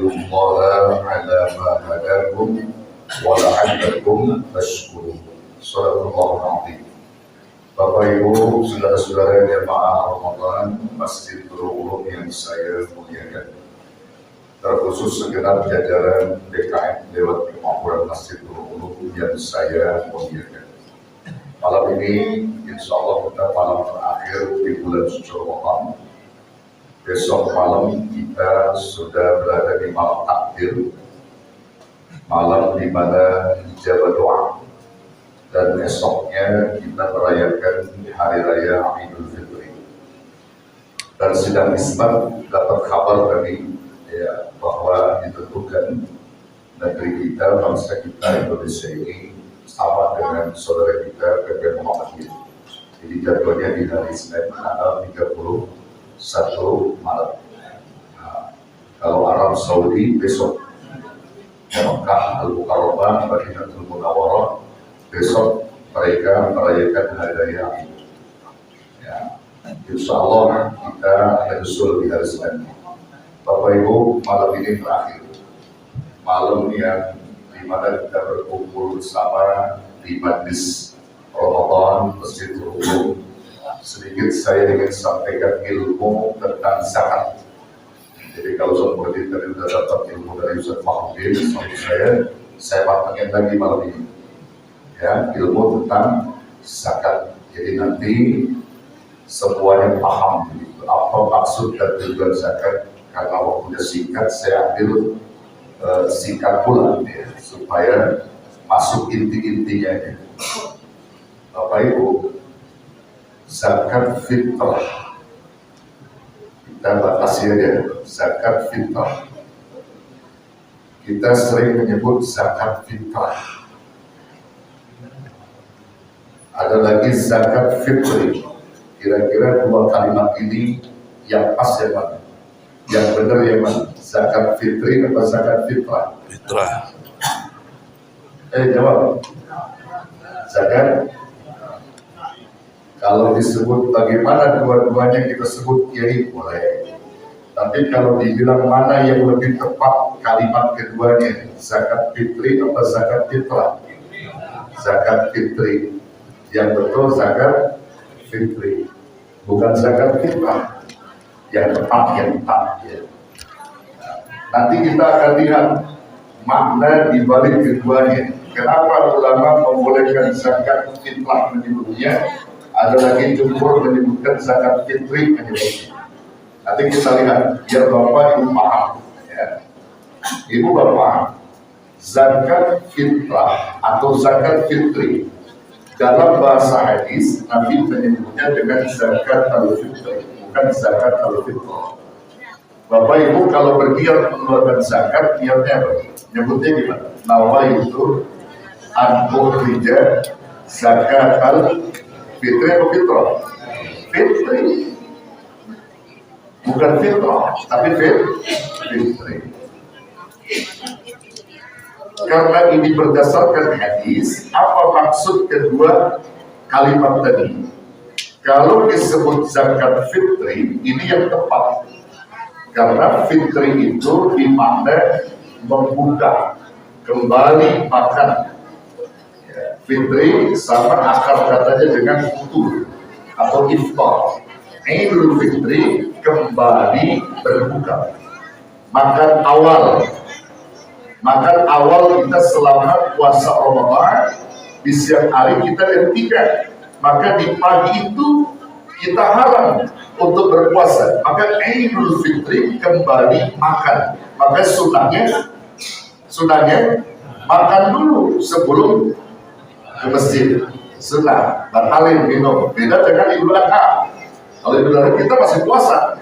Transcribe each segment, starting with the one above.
litukabbirallaha ala ma hadakum wa la'allakum tashkurun. Shadaqallahul azim. Bapak Ibu, saudara-saudara jemaah Ramadan Masjid Nurul Ulum yang saya muliakan, terkhusus segenap jajaran DKM Dewan Kemakmuran Masjid Nurul Ulum yang saya muliakan. Malam ini, insya Allah kita malam terakhir di bulan suci Ramadan. Besok malam kita sudah berada di malam takbir, malam di mana ijabah doa. Dan esoknya kita merayakan Hari Raya Idul Fitri. Dan sidang isbat dapat kabar dari bahwa ditentukan negeri kita, bangsa kita Indonesia ini sama dengan saudara kita PP Muhammadiyah. Jadi jadwalnya di hari Senin tanggal 31 Maret. Nah, kalau Arab Saudi besok, Mekah Al-Mukarramah, Madinatul Munawwarah, besok mereka merayakan Hari Raya Idul. Ya, insya Allah kita menyusul di hari Senin. Bapak Ibu, malam ini terakhir, malam yang dimana kita berkumpul bersama di majlis Ramadan Masjid Nurul Ulum. Sedikit saya ingin sampaikan ilmu tentang zakat. Jadi kalau seperti tadi sudah dapat ilmu dari Ustaz Mahmudin, saya pantengin lagi malam ini. Ya, ilmu tentang zakat. Jadi nanti semuanya paham apa maksud dan tujuan zakat. Karena waktunya singkat, saya ambil singkat pula ya, supaya masuk inti-intinya. Bapak Ibu, zakat fitrah kita batasi aja, zakat fitrah. Kita sering menyebut zakat fitrah. Ada lagi zakat fitri. Kira-kira dua kalimat ini yang pas yang mana? Yang benar yang mana? Zakat fitri atau zakat fitrah? Fitrah. Jawab. Zakat. Kalau disebut bagaimana dua-duanya kita sebut kiai boleh. Tapi kalau dibilang mana yang lebih tepat kalimat keduanya, zakat fitri atau zakat fitrah? Zakat fitri. Yang betul zakat fitri, bukan zakat fitrah. Yang tepat ya. Nanti kita akan lihat makna di balik keduanya. Kenapa ulama membolehkan zakat fitrah menyebutnya, ada lagi jumhur menyebutkan zakat fitri menyebutnya. Nanti kita lihat, biar Bapak Ibu paham ya. Ibu Bapak, zakat fitrah atau zakat fitri dalam bahasa hadis Nabi menyebutnya dengan zakat al-fitri, bukan zakat al-fitrah. Bapak Ibu kalau berniat mengeluarkan zakat, niatnya apa? Nyebutnya gimana? Nawaitu an-ukhrija zakat al-fitri atau fitrah? Fitri. Bukan fitrah, tapi fitri. Karena ini berdasarkan hadis, apa maksud kedua kalimat tadi? Kalau disebut zakat fitri, ini yang tepat. Karena fitri itu dimakna membuka, kembali makan. Fitri sama akar katanya dengan futur atau iftar. Idul Fitri kembali berbuka. Makan awal. Makan awal kita selama puasa Ramadan, di siang hari kita hentikan. Maka di pagi itu kita haram untuk berpuasa. Maka Idul Fitri kembali makan. Maka sunahnya makan dulu sebelum ke masjid. Sunnah, batalin minum. Beda dengan Idul Adha. Kalau Idul Adha kita masih puasa.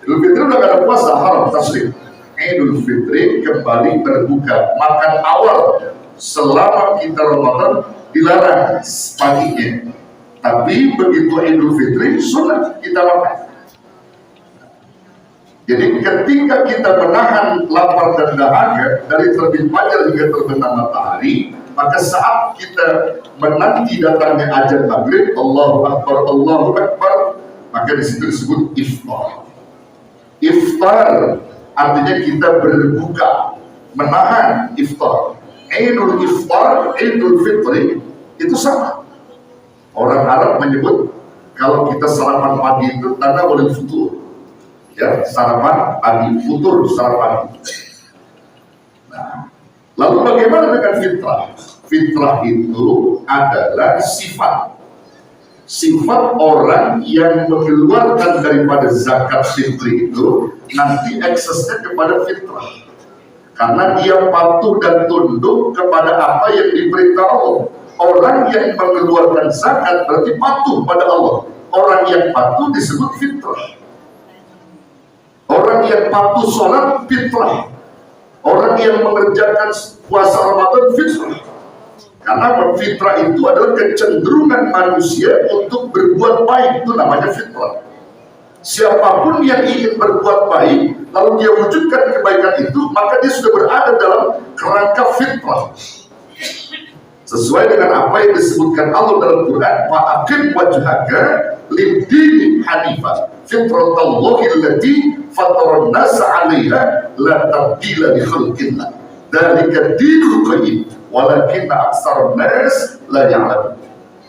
Idul Fitri udah gak ada puasa, haram tasrik. Idul Fitri kembali berbuka, makan awal selama kita Ramadan dilarang paginya. Tapi begitu Idul Fitri sunnah kita makan. Jadi ketika kita menahan lapar dan dahaga dari terbit fajar hingga terbenam matahari, maka saat kita menanti datangnya azan maghrib, Allahu Akbar, Allahu Akbar, maka di situ disebut iftar. Iftar artinya kita berbuka, menahan iftar. Idul Iftar, Idul Fitri itu sama. Orang Arab menyebut kalau kita sarapan pagi itu tanda boleh futur. Ya, sarapan pagi, futur sarapan pagi. Nah, lalu bagaimana dengan fitrah? Fitrah itu adalah sifat orang yang mengeluarkan daripada zakat fitri itu nanti aksesnya kepada fitrah. Karena dia patuh dan tunduk kepada apa yang diperintah Allah. Orang yang mengeluarkan zakat berarti patuh pada Allah. Orang yang patuh disebut fitrah. Orang yang patuh sholat fitrah. Orang yang mengerjakan puasa Ramadan fitrah. Karena fitrah itu adalah kecenderungan manusia untuk berbuat baik, itu namanya fitrah. Siapapun yang ingin berbuat baik, lalu dia wujudkan kebaikan itu, maka dia sudah berada dalam kerangka fitrah. Sesuai dengan apa yang disebutkan Allah dalam Quran, "Fa'aqim wajhaka lid-dini hanifan, fitratallahi allati fataran nasa 'alaiha, la tabdila li khalqillah. Dzalika dinul qayyim, walakinna aktsarun nas la ya'lamun."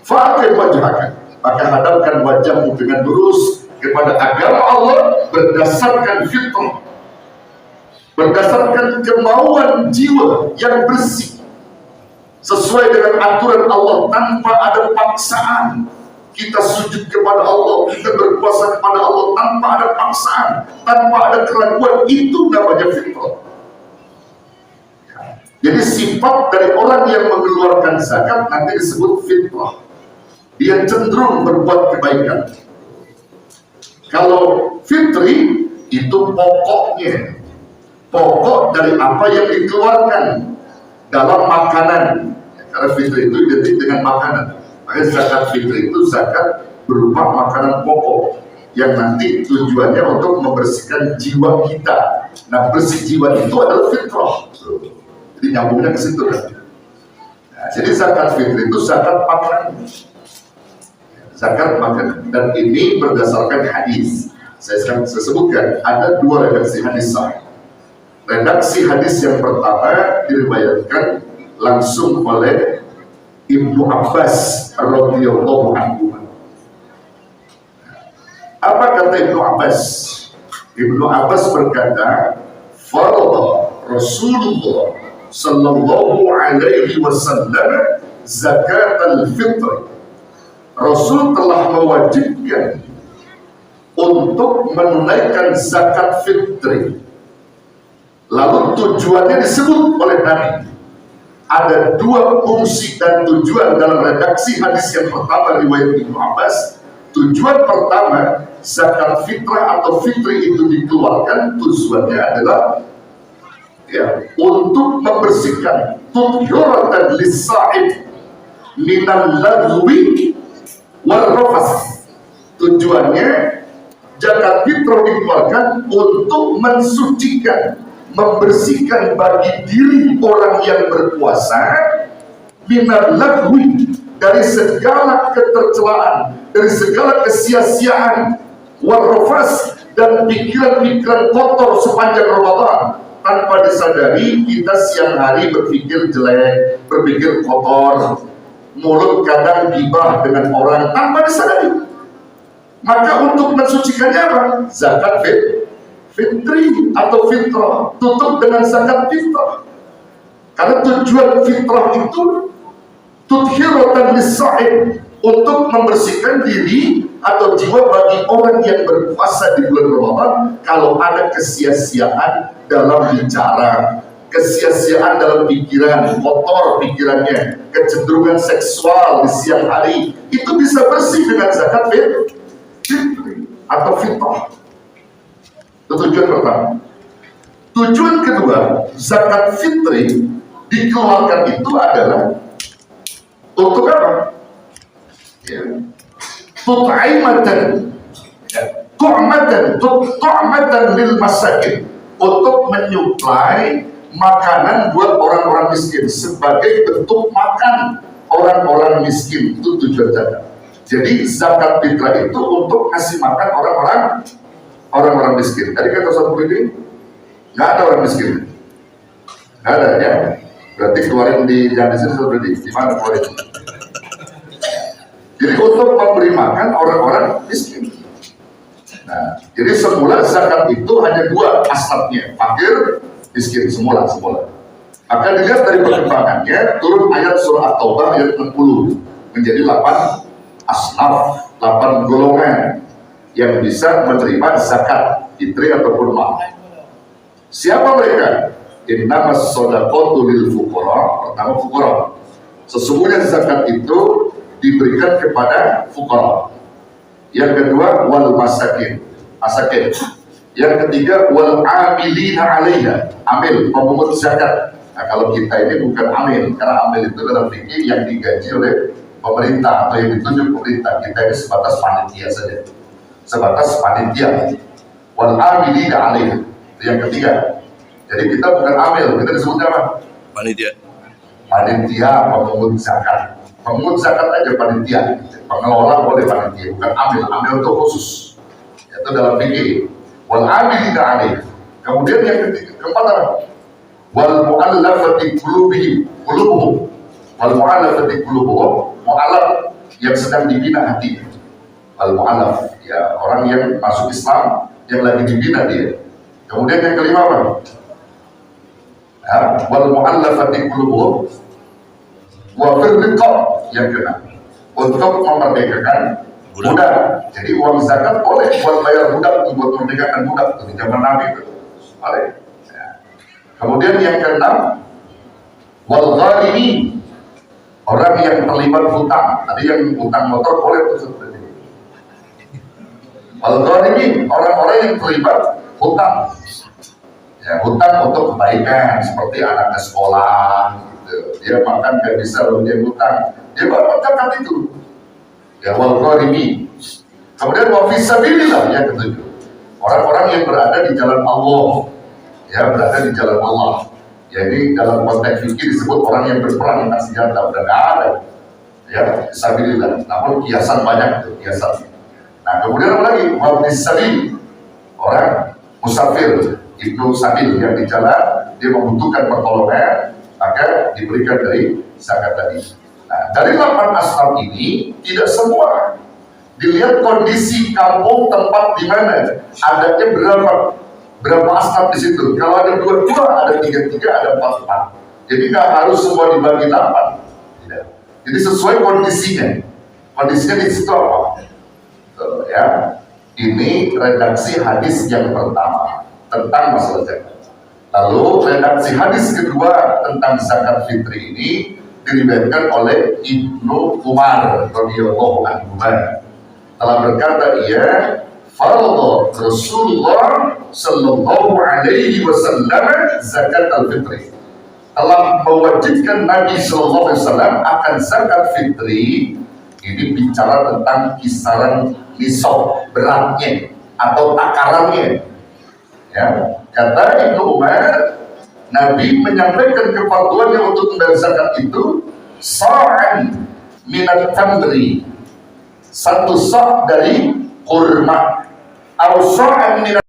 Fa'aqim wajhaka, maka hadapkan wajahmu dengan lurus kepada agama Allah berdasarkan fitrah, berdasarkan kemauan jiwa yang bersih, sesuai dengan aturan Allah tanpa ada paksaan. Kita sujud kepada Allah, kita berpuasa kepada Allah tanpa ada paksaan, tanpa ada keraguan, itu namanya fitrah. Jadi sifat dari orang yang mengeluarkan zakat nanti disebut fitrah. Dia cenderung berbuat kebaikan. Kalau fitri itu pokoknya, pokok dari apa yang dikeluarkan dalam makanan. Karena fitri itu identik dengan makanan. Makanya zakat fitri itu zakat berupa makanan pokok yang nanti tujuannya untuk membersihkan jiwa kita. Nah, bersih jiwa itu adalah fitrah. Jadi nyambungnya ke situ kan. Nah, jadi zakat fitri itu zakat makanan. Zakat makanan, dan ini berdasarkan hadis. Saya sebutkan ada dua redaksi hadis sahih. Redaksi hadis yang pertama diriwayatkan langsung oleh Ibnu Abbas radhiyallahu anhu. Apa kata Ibnu Abbas? Ibnu Abbas berkata, "Farada Rasulullah sallallahu alaihi wasallam zakat al-fitr." Rasul telah mewajibkan untuk menunaikan zakat fitri. Lalu tujuannya disebut oleh Nabi. Ada dua fungsi dan tujuan dalam redaksi hadis yang pertama riwayat Ibnu Abbas. Tujuan pertama, zakat fitrah atau fitri itu dikeluarkan, tujuannya adalah untuk membersihkan tuhyuratan lis-sa'ib minal lagwi wal rafas. Tujuannya zakat fitrah dikeluarkan untuk mensucikan, membersihkan bagi diri orang yang berpuasa minal lagwi, dari segala ketercelaan, dari segala kesia-siaan, wal rafas, dan pikiran-pikiran kotor sepanjang Ramadan. Tanpa disadari kita siang hari berpikir jelek, berpikir kotor, mulut kadang gibah dengan orang tanpa disadari. Maka untuk mensucikannya apa? Zakat fitri atau fitrah. Tutup dengan zakat fitrah. Karena tujuan fitrah itu tudhiratan lis-sa'im, untuk membersihkan diri atau jiwa bagi orang yang berpuasa di bulan Ramadan kalau ada kesia-siaan dalam bicara, kesia-siaan dalam pikiran, kotor pikirannya, kecenderungan seksual di siang hari, itu bisa bersih dengan zakat fitri atau fitrah. Itu tujuan pertama. Tujuan kedua, zakat fitri dikeluarkan itu adalah untuk apa? Tut'imatan, tu'matan lil masakin, untuk menyuplai makanan buat orang-orang miskin, sebagai bentuk makan orang-orang miskin. Itu tujuan zakat. Jadi zakat fitrah itu untuk ngasih makan orang-orang miskin. Tadi kata Ustaz ini Nggak ada orang miskin. Nggak ada ya. Berarti keluarin di jangan di sini sudah di mana keluarin. Jadi untuk memberi makan orang-orang miskin. Nah, jadi semula zakat itu hanya dua asapnya, fakir, miskin, semula. Maka dilihat dari perkembangannya, turun ayat surah At-Taubah ayat 60 menjadi 8 asnaf, 8 golongan yang bisa menerima zakat fitri ataupun mal. Siapa mereka? Innamas shadaqatu lil fuqara. Pertama fuqara. Sesungguhnya zakat itu diberikan kepada fuqara. Yang kedua wal masakin. Yang ketiga wal amilina 'alaiha. Amil, pemungut zakat. Nah, kalau kita ini bukan amil, karena amil itu dalam fikih yang digaji oleh pemerintah atau yang ditunjuk pemerintah. Kita ini sebatas panitia saja. Sebatas panitia. Wal amilina 'alaiha. Itu yang ketiga. Jadi kita bukan amil, kita disebutnya apa? Panitia. Panitia pemungut zakat. Pemungut zakat aja panitia. Pengelola boleh panitia, bukan amil. Amil itu khusus. Itu dalam fikih. Wal amilina 'alaiha. Kemudian yang ketiga, keempat apa? Wal mu'allafati qulubuhum. Wal mu'allafati qulubuhum, mu'allaf yang sedang dibina hatinya. Wal mu'allaf, ya orang yang masuk Islam yang lagi dibina dia. Kemudian yang kelima apa? Ya, wal mu'allafati qulubuhum wa fir riqab, yang keenam untuk memerdekakan budak. Jadi uang zakat boleh buat bayar budak, buat memerdekakan budak itu di zaman Nabi itu. Boleh. Ya. Kemudian yang keenam wal gharimi, orang yang terlibat hutang. Tadi yang hutang motor boleh tuh. Wal gharimi, orang-orang yang terlibat hutang. Ya, hutang untuk kebaikan, seperti anak ke sekolah gitu. Dia makan gak bisa lalu dia hutang, dia bawa zakat itu. Ya wal gharimi. Kemudian wa fisabilillah yang ketujuh, orang-orang yang berada di jalan Allah. Ya, berada di jalan Allah. Jadi dalam konteks fikih disebut orang yang berperang dengan senjata, udah nggak ada. Ya, fisabilillah. Namun kiasan banyak itu kiasan. Nah, kemudian apa lagi? Wa fisabil, orang musafir, ibnu sabil yang di jalan, dia membutuhkan pertolongan, maka diberikan dari zakat tadi. Nah, dari 8 asnaf ini tidak semua. Dilihat kondisi kampung tempat di mana adanya berapa asnaf di situ. Kalau ada 2, ada 3, ada 4. Jadi nggak harus semua dibagi 8. Tidak. Jadi sesuai kondisinya. Kondisinya di situ apa? Tuh, ya. Ini redaksi hadis yang pertama tentang masalah zakat. Lalu redaksi hadis kedua tentang zakat fitri ini diriwayatkan oleh Ibnu Umar radhiyallahu anhu. Telah berkata ia, farada Rasulullah sallallahu alaihi wasallam zakat al-fitri. Telah mewajibkan Nabi sallallahu alaihi wasallam akan zakat fitri. Ini bicara tentang kisaran nisab, beratnya atau takarannya. Ya, kata Ibnu Umar, Nabi menyampaikan kefarduannya untuk membayar zakat itu sa'an minat tamri, 1 sa' dari kurma, atau sa'an minat